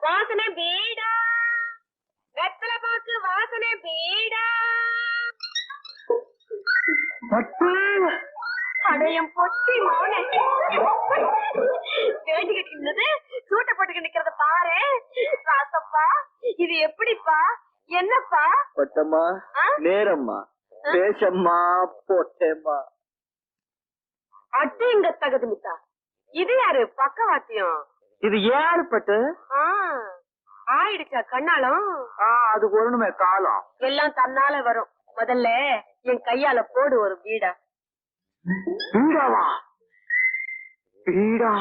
வாசனை பீடா, வெத்தலை பாக்கு வாசனை பீடா. அடையம் பொட்டி மோனே வேண்டி கட்டினது சூட்டை போட்டுக்க நிக்கிறத பாரு. ராசப்பா இது எப்படிப்பா? என்னப்பா? பொட்டம்மா, நேரம்மா, பேசம்மா, போட்டேம்மா. அட்டிங்க தகுதி மித்தா. இது யாரு பக்கவாத்தியம்? இது யாரு பட்டு? ஆயிடுச்சா கண்ணாலம்? அது ஒண்ணுமே காலம் எல்லாம் தன்னால வரும். முதல்ல என் கையால போடு ஒரு பீடா. பீடாவா? பீடா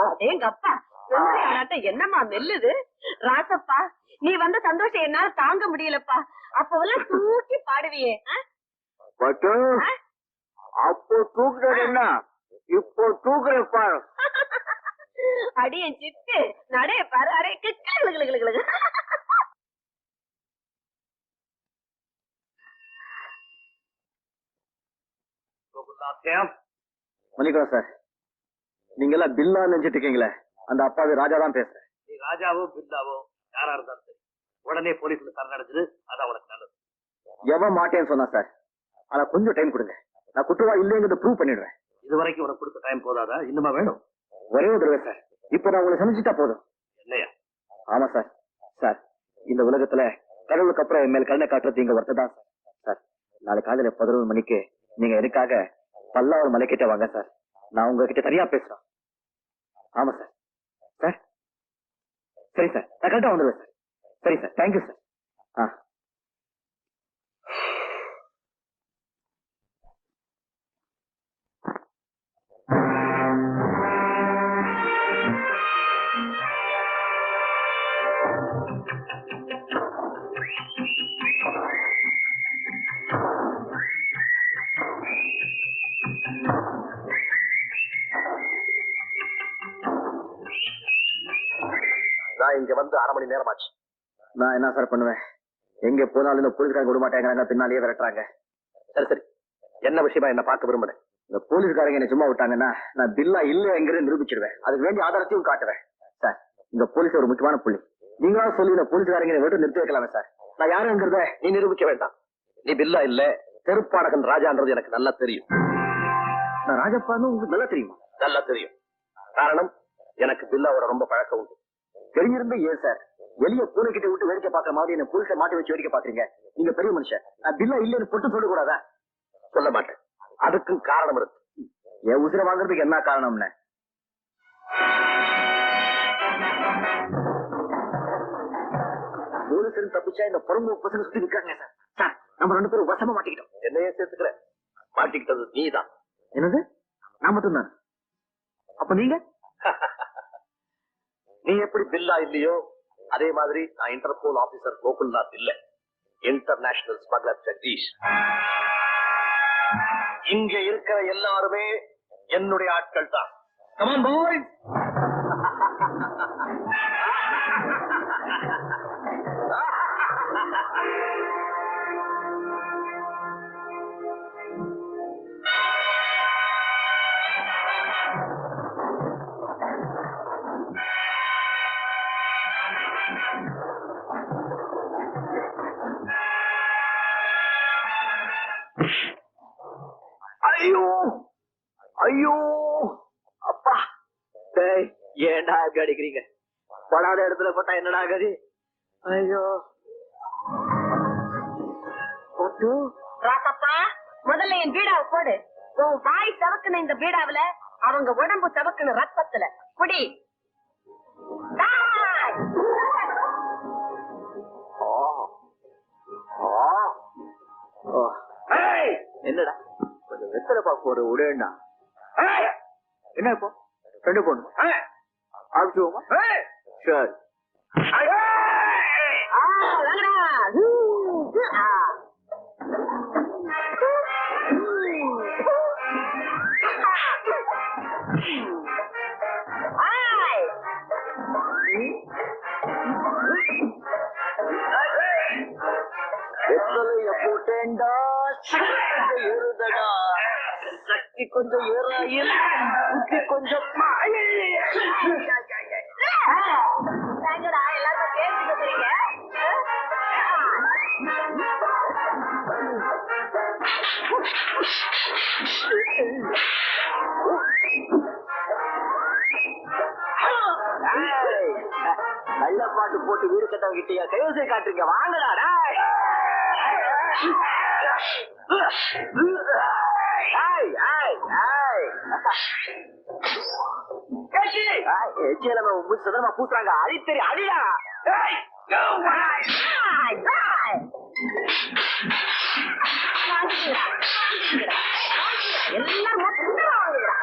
அதேங்கப்பா, என்னம்மா மெல்லுது? ராசப்பா நீ வந்த சந்தோஷம் என்னால தாங்க முடியலப்பா. அப்பவெல்லாம் தூக்கி பாடுவியே. பட்டு அப்போ தூக்குறது என்ன, இப்போ தூக்குற பாரு. அடியன் சிட்டு நடைய பாரு. அடைய கிளு. மணிக்கா சார், நீங்க எல்லாம் பில்லா நினைச்சிட்டு இருக்கீங்களே, அந்த அப்பாவி ராஜா தான் பேசுறேன். நீ ராஜாவோ பில்லாவோ யாரா இருந்தாலும் சரி, உடனே போலீஸ்ல சரணடைஞ்சது அதான் உனக்கு நல்லது. எவன் மாட்டேன்னு சொன்னா சார், ஆனா கொஞ்சம் டைம் கொடுங்க, நான் குற்றவா இல்லைங்கிறத ப்ரூவ் பண்ணிடுறேன். இது வரைக்கும் உனக்கு கொடுத்த டைம் போதாதா? இன்னுமா வேணும்? ஒரே ஒரு தடவை சார், இப்ப நான் உங்களை சந்திச்சுட்டா போதும். இல்லையா? ஆமா சார். சார், இந்த உலகத்துல கடவுளுக்கு அப்புறம் என் மேல் கருணை காட்டுறது இங்க ஒருத்ததான் சார். சார், நாளை காலையில 11 மணிக்கு நீங்க எனக்காக பல்லாவூர் மலை கிட்ட வாங்க சார். நான் உங்ககிட்ட தனியா பேசுறேன். ஆமா சார். சார் சரி சார், நான் கரெக்டா வந்துடுவேன் சார். சரி சார், தேங்க்யூ சார். நான் இங்க வந்து 1/2 மணி நேரம் ஆச்சு. நான் என்ன சார் பண்ணுவேன்? எங்க போனாலும் இந்த போலீஸ்காரங்க விட மாட்டேங்கிறாங்க, பின்னாலேயே விரட்டுறாங்க. சரி சரி, என்ன விஷயமா என்ன பார்க்க விரும்புறேன்? இந்த போலீஸ்காரங்க என்ன சும்மா விட்டாங்கன்னா நான் பில்லா இல்லைங்கிறத நிரூபிச்சிடுவேன். அதுக்கு வேண்டிய ஆதாரத்தையும் காட்டுவேன். சார், இந்த போலீஸ் ஒரு முக்கியமான புள்ளி. நீங்களா சொல்லி இந்த போலீஸ்காரங்க விட்டு நிறுத்தி வைக்கலாமே சார். நான் யாருங்கிறத நீ நிரூபிக்க வேண்டாம். நீ பில்லா இல்ல, தெருப்பாடகன் ராஜான்றது எனக்கு நல்லா தெரியும். நான் ராஜப்பான்னு உங்களுக்கு நல்லா தெரியுமா? நல்லா தெரியும். காரணம், எனக்கு பில்லாவோட ரொம்ப பழக்கம் உண்டு. தெரிஞ்சிருந்தே ஏன் சார் வெளிய பூனை கிட்ட விட்டு வேடிக்கை பாக்குற மாதிரி என்ன போலீஸை மாட்டி வச்சு வேடிக்கை பாக்குறீங்க? நீங்க பெரிய மனுஷன், நான் பில்லா இல்லைன்னு பொட்டு சொல்ல கூடாதா? சொல்ல மாட்டேன். அதுக்கும் காரணம் இருக்கு. என் உசிரை வாங்குறதுக்கு என்ன காரணம்னு? போலீஸ் தப்பிச்சா இந்த புறம்பு பசங்க சுத்தி நிக்காங்க சார். சார், நம்ம 2 பேரும் வசமா மாட்டிக்கிட்டோம். என்னையே சேர்த்துக்கிறேன். மாட்டிக்கிட்டது நீதான். என்னது? நான் மட்டும்தான்? அப்ப நீங்க? நீ எப்படி பில்லா இல்லையோ அதே மாதிரி நான் இன்டர்போல் ஆபீசர் கோகுல்நாத் இல்ல, இன்டர்நேஷனல் ஸ்மக்லர் ஜெகதீஷ். இங்க இருக்கிற எல்லாருமே என்னுடைய ஆட்கள் தான். Come on boys. ஐயோ ஐயோ அப்பா, ஏன்டா இப்படி அடிக்கிறீங்க? படாத இடத்துல போட்டா என்னடா கதி? ஐயோ ராசப்பா, முதல்ல என் பீடாவை போடு. உன் வாய் சவக்குன இந்த பீடாவில அவங்க உடம்பு சவக்குன ரத்தத்துல குடி. என்னடா கொஞ்சம் வெத்தலை பாக்கு ஒரு உடனே என்ன இப்போ 2 பொண்ணு ஆபிச்சுவோமா? சரி. கொஞ்சம் ஏறாயில் புத்தி கொஞ்சம் தாங்கடா, எல்லாரும் பேசி சொல்றீங்க. நல்ல பாட்டு போட்டு வீடு கட்டவங்க கிட்டியா கைவசை காட்டுறீங்க, வாங்கடா. சதமா பூசுறாங்க, அடித்தறி அடியா. எல்லாம் மொத்தமா வாங்குறா.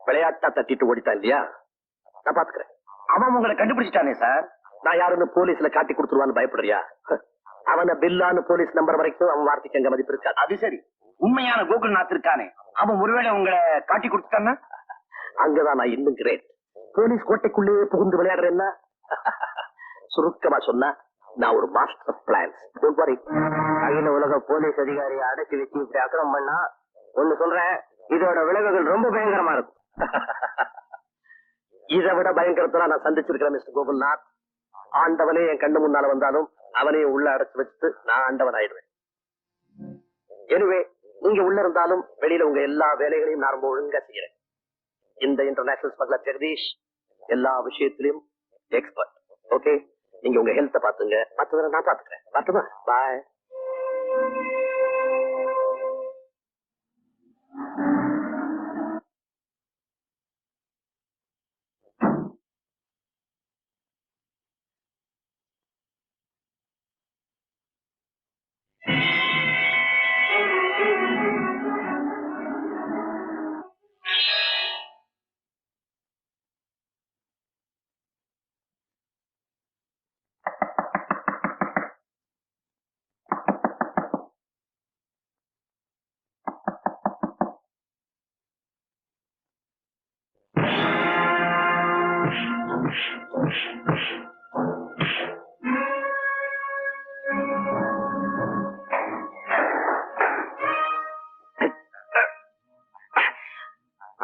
விளையாட்டா தட்டிட்டு ஓடிட்டான் இல்லையா, நான் பாத்துக்கிறேன். அவன் உங்களை கண்டுபிடிச்சிட்டானே சார். நான் யாருன்னு போலீஸ்ல காட்டி கொடுத்துருவான்னு பயப்படுறியா? அவன பில்லான்னு போலீஸ் நம்பர் வரைக்கும் அவன் வார்த்தைக்கு அங்க மதிப்பு இருக்காது. அது சரி, உண்மையான கோகுல்நாத் இருக்கானே, அவன் ஒருவேளை உங்களை காட்டி கொடுத்துட்டான்னா? அங்கதான் நான் இன்னும் கிரேட். போலீஸ் கோட்டைக்குள்ளே புகுந்து விளையாடுறேன்னா சுருக்கமா சொன்னா நான் ஒரு master of plants. Don't worry. அகில உலக போலீஸ் அதிகாரியை அடக்கி வச்சு இப்படி அக்கிரமம் பண்ணா ஒண்ணு சொல்றேன், இதோட விளைவுகள் ரொம்ப பயங்கரமா இருக்கும். இதை விட பயங்கரத்தெல்லாம் நான் சந்திச்சிருக்கிறேன் மிஸ்டர் கோகுல்நாத். ஆண்டவனே என் கண்ணு முன்னால வந்தாலும் அவனையும் உள்ள அடைச்சு வச்சுட்டு நான் ஆண்டவன் ஆயிடுவேன். எனிவே, நீங்க உள்ள இருந்தாலும் வெளியில உங்க எல்லா வேலைகளையும் நான் ரொம்ப ஒழுங்கா செய்யறேன். இந்த இன்டர்நேஷனல் ஸ்மக்லர் ஜெகதீஷ் எல்லா விஷயத்திலும் எக்ஸ்பர்ட். ஓகே, நீங்க உங்க ஹெல்த்த பாத்துங்க, மற்றதை நான் பாத்துக்கிறேன். பார்த்துமா, பாய்.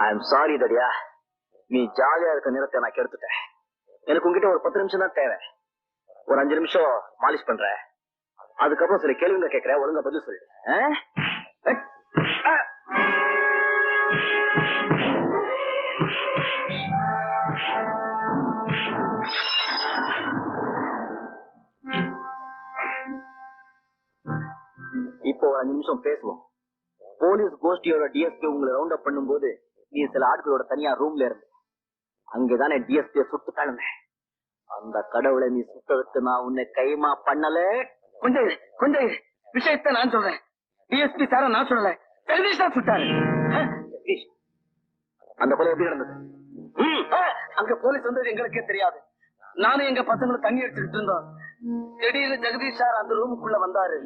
ஐம் சாரி தடியா, நீ ஜாலியா இருக்க நேரத்தை நான் கெடுத்துட்டேன். எனக்கு உங்ககிட்ட ஒரு 10 நிமிஷம் தான் தேவை. ஒரு 5 நிமிஷம் மாலிஷ் பண்றேன், அதுக்கப்புறம் சில கேள்விங்க கேட்கிறேன், ஒழுங்கா பதில் சொல்லு. இப்போ ஒரு 5 நிமிஷம் பேசுவோம். போலீஸ் கோஷ்டியோட டிஎஸ்பி உங்களை ரவுண்ட் அப் பண்ணும்போது நீ சில ஆட்களோட தனியா ரூம்ல இருந்து அங்கதானே டிஎஸ்பியை சுட்டு காணுமே. அந்த கடவுளை நீ சுட்டதுக்கு நான் உன்னை கைமா பண்ணல. கொஞ்சம் கொஞ்சம் விஷயத்த நான் சொல்றேன். டிஎஸ்பி சார நான் சொல்லல, ஜெகதீஷ் தான் சுட்டாரு. அந்த கொலை எப்படி நடந்தது? அங்க போலீஸ் வந்தது எங்களுக்கே தெரியாது. நானும் எங்க பசங்களும் தண்ணி அடிச்சுக்கிட்டு இருந்தோம். திடீர்னு ஜெகதீஷ் சார் அந்த ரூமுக்குள்ள வந்தாரு.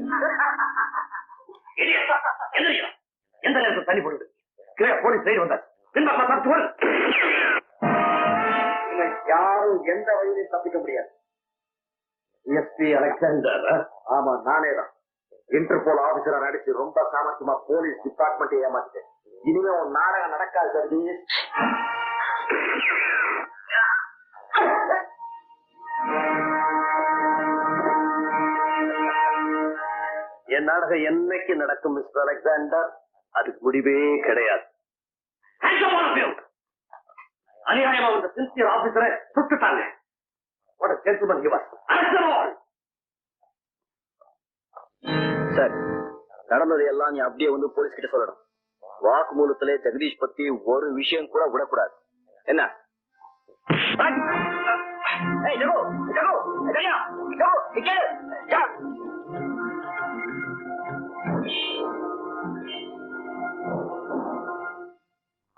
எந்த நேரத்தில் தண்ணி போடுது? போலீஸ் ரைடு வந்தார். யாரும் எந்த வழியிலும் தப்பிக்க முடியாது. எஸ்பி அலெக்சாண்டர், ஆமா நானே தான். இன்டர்போல் ஆபீசரா நடிச்சு ரொம்ப சாமர்த்தியமா போலீஸ் டிபார்ட்மெண்ட் ஏமாத்திட்டேன். இனிமே உன் நாடகம் நடக்காது ஜெகதீஷ். என் நாடகம் என்னைக்கு நடக்கும் மிஸ்டர் அலெக்சாண்டர்? அதுக்கு முடிவே கிடையாது. அநியாயமா அந்த சின்சியர் ஆபீசரை சுட்டுட்டாங்க. சார், நடந்ததை எல்லாம் நீ அப்படியே வந்து போலீஸ் கிட்ட சொல்லணும். வாக்குமூலத்திலே ஜெகதீஷ் பத்தி ஒரு விஷயம் கூட விடக்கூடாது. என்ன? ஏய், ஜெகோ, ஜெகோ, ஜெயா, ஜெகோ.